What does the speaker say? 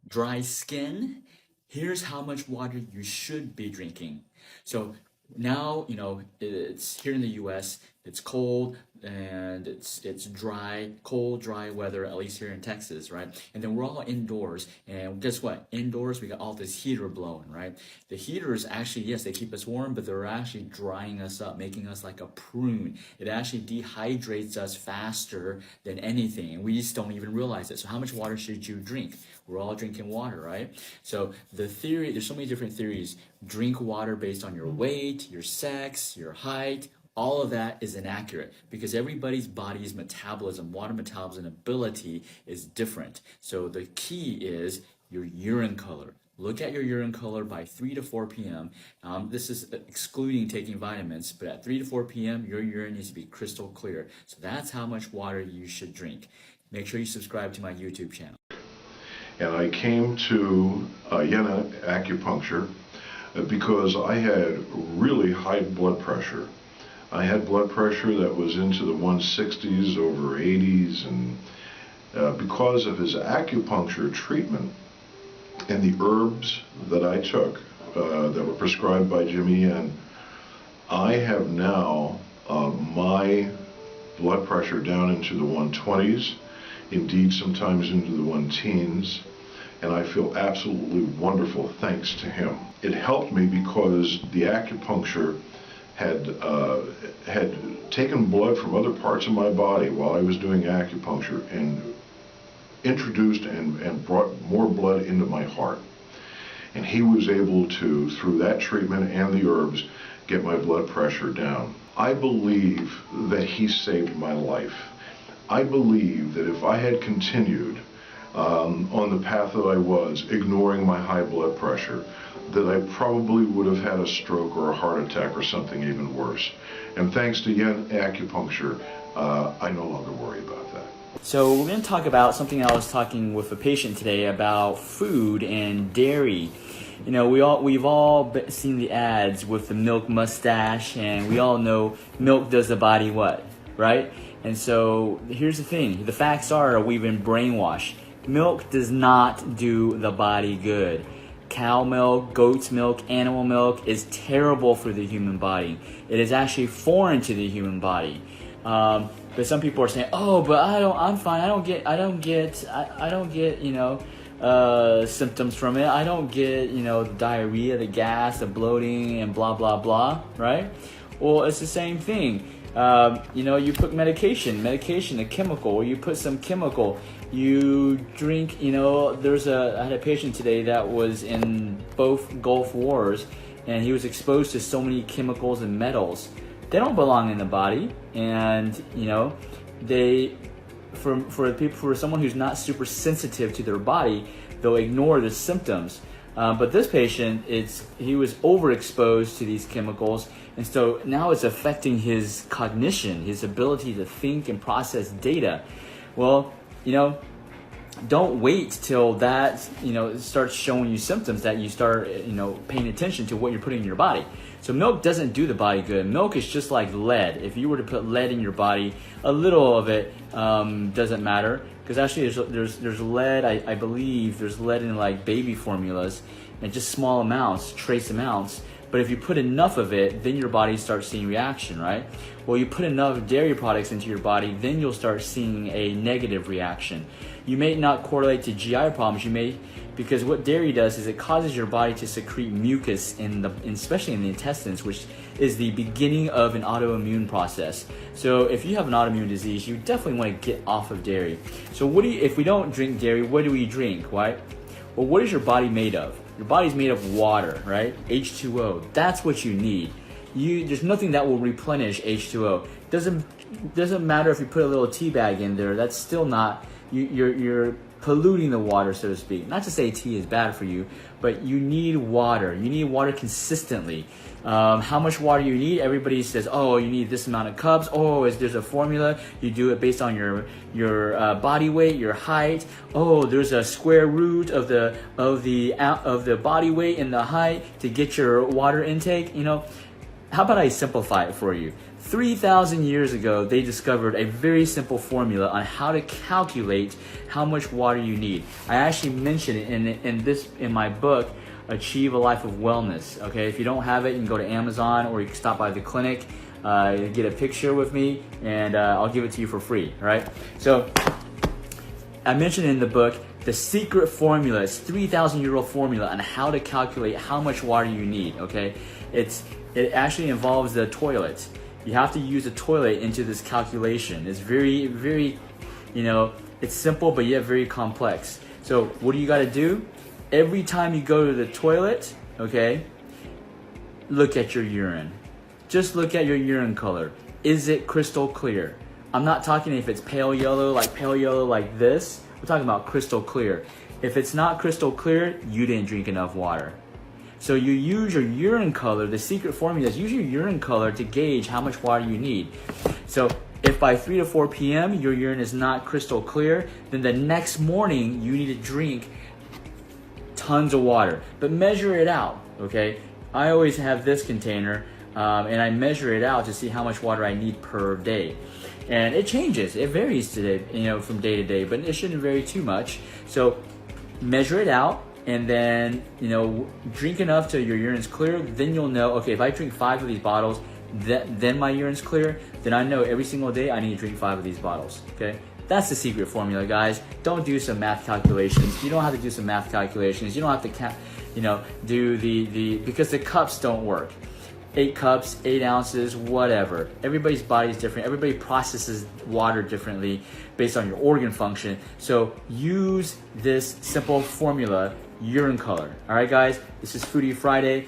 dry skin, here's how much water you should be drinking. So now, it's here in the US, it's cold and it's dry, cold, dry weather, at least here in Texas, right? And then we're all indoors, and guess what? Indoors, we got all this heater blowing, right? The heaters actually, yes, they keep us warm, but they're actually drying us up, making us like a prune. It actually dehydrates us faster than anything, and we just don't even realize it. So how much water should you drink? We're all drinking water, right? So the theory, there's so many different theories. Drink water based on your weight, your sex, your height. All of that is inaccurate because everybody's body's metabolism, water metabolism ability is different. So the key is your urine color. Look at your urine color by 3 to 4 p.m. This is excluding taking vitamins, but at 3 to 4 p.m., your urine needs to be crystal clear. So that's how much water you should drink. Make sure you subscribe to my YouTube channel. And I came to Acupuncture because I had really high blood pressure. I had blood pressure that was into the 160s, over 80s, and because of his acupuncture treatment and the herbs that I took that were prescribed by Jimmy Yen, I have now my blood pressure down into the 120s, indeed sometimes into the 110s, and I feel absolutely wonderful thanks to him. It helped me because the acupuncture had taken blood from other parts of my body while I was doing acupuncture and introduced and brought more blood into my heart. And he was able to, through that treatment and the herbs, get my blood pressure down. I believe that he saved my life. I believe that if I had continued on the path that I was, ignoring my high blood pressure, that I probably would have had a stroke or a heart attack or something even worse. And thanks to Yen Acupuncture, I no longer worry about that. So we're going to talk about something I was talking with a patient today about food and dairy. We've all seen the ads with the milk mustache, and we all know milk does the body what, right? And so here's the thing. The facts are we've been brainwashed. Milk does not do the body good. Cow milk, goat's milk, animal milk is terrible for the human body. It is actually foreign to the human body. But some people are saying, "Oh, but I'm fine. I don't get symptoms from it. I don't get the diarrhea, the gas, the bloating, and blah blah blah." Right? Well, it's the same thing. You put medication, a chemical, or you put some chemical. You drink, I had a patient today that was in both Gulf Wars, and he was exposed to so many chemicals and metals. They don't belong in the body, and for someone who's not super sensitive to their body, they'll ignore the symptoms. But this patient, he was overexposed to these chemicals, and so now it's affecting his cognition, his ability to think and process data. Well, don't wait till that starts showing you symptoms that you start paying attention to what you're putting in your body. So milk doesn't do the body good. Milk is just like lead. If you were to put lead in your body, a little of it doesn't matter, because actually there's lead. I believe there's lead in like baby formulas, and just small amounts, trace amounts. But if you put enough of it, then your body starts seeing reaction, right? Well, you put enough dairy products into your body, then you'll start seeing a negative reaction. You may not correlate to GI problems. Because what dairy does is it causes your body to secrete mucus especially in the intestines, which is the beginning of an autoimmune process. So if you have an autoimmune disease, you definitely want to get off of dairy. So if we don't drink dairy, what do we drink, right? Well, what is your body made of? Your body's made of water, right? H2O. That's what you need. There's nothing that will replenish H2O. Doesn't matter if you put a little tea bag in there. That's still not. You're polluting the water, so to speak. Not to say tea is bad for you, but you need water. You need water consistently. How much water you need? Everybody says, "Oh, you need this amount of cups." Oh, there's a formula. You do it based on your body weight, your height. Oh, there's a square root of the body weight and the height to get your water intake. how about I simplify it for you? 3,000 years ago, they discovered a very simple formula on how to calculate how much water you need. I actually mentioned it in my book, Achieve a Life of Wellness. Okay, if you don't have it, you can go to Amazon or you can stop by the clinic, get a picture with me, and I'll give it to you for free. All right. So I mentioned in the book the secret formula. It's 3,000-year-old formula on how to calculate how much water you need. Okay, it actually involves the toilet. You have to use the toilet into this calculation. It's very, very, it's simple, but yet very complex. So what do you got to do? Every time you go to the toilet, okay, look at your urine. Just look at your urine color. Is it crystal clear? I'm not talking if it's pale yellow like this. We're talking about crystal clear. If it's not crystal clear, you didn't drink enough water. So you use your urine color. The secret formula is use your urine color to gauge how much water you need. So if by 3 to 4 p.m. your urine is not crystal clear, then the next morning you need to drink tons of water. But measure it out, okay? I always have this container and I measure it out to see how much water I need per day. And it changes. It varies today, from day to day, but it shouldn't vary too much. So measure it out. And then, drink enough till your urine's clear. Then you'll know, okay, if I drink 5 of these bottles, then my urine's clear. Then I know every single day I need to drink 5 of these bottles, okay? That's the secret formula, guys. Don't do some math calculations. You don't have to do some math calculations. You don't have to, do because the cups don't work. 8 cups, 8 ounces, whatever. Everybody's body is different. Everybody processes water differently based on your organ function. So use this simple formula, urine color. All right, guys, this is Foodie Friday.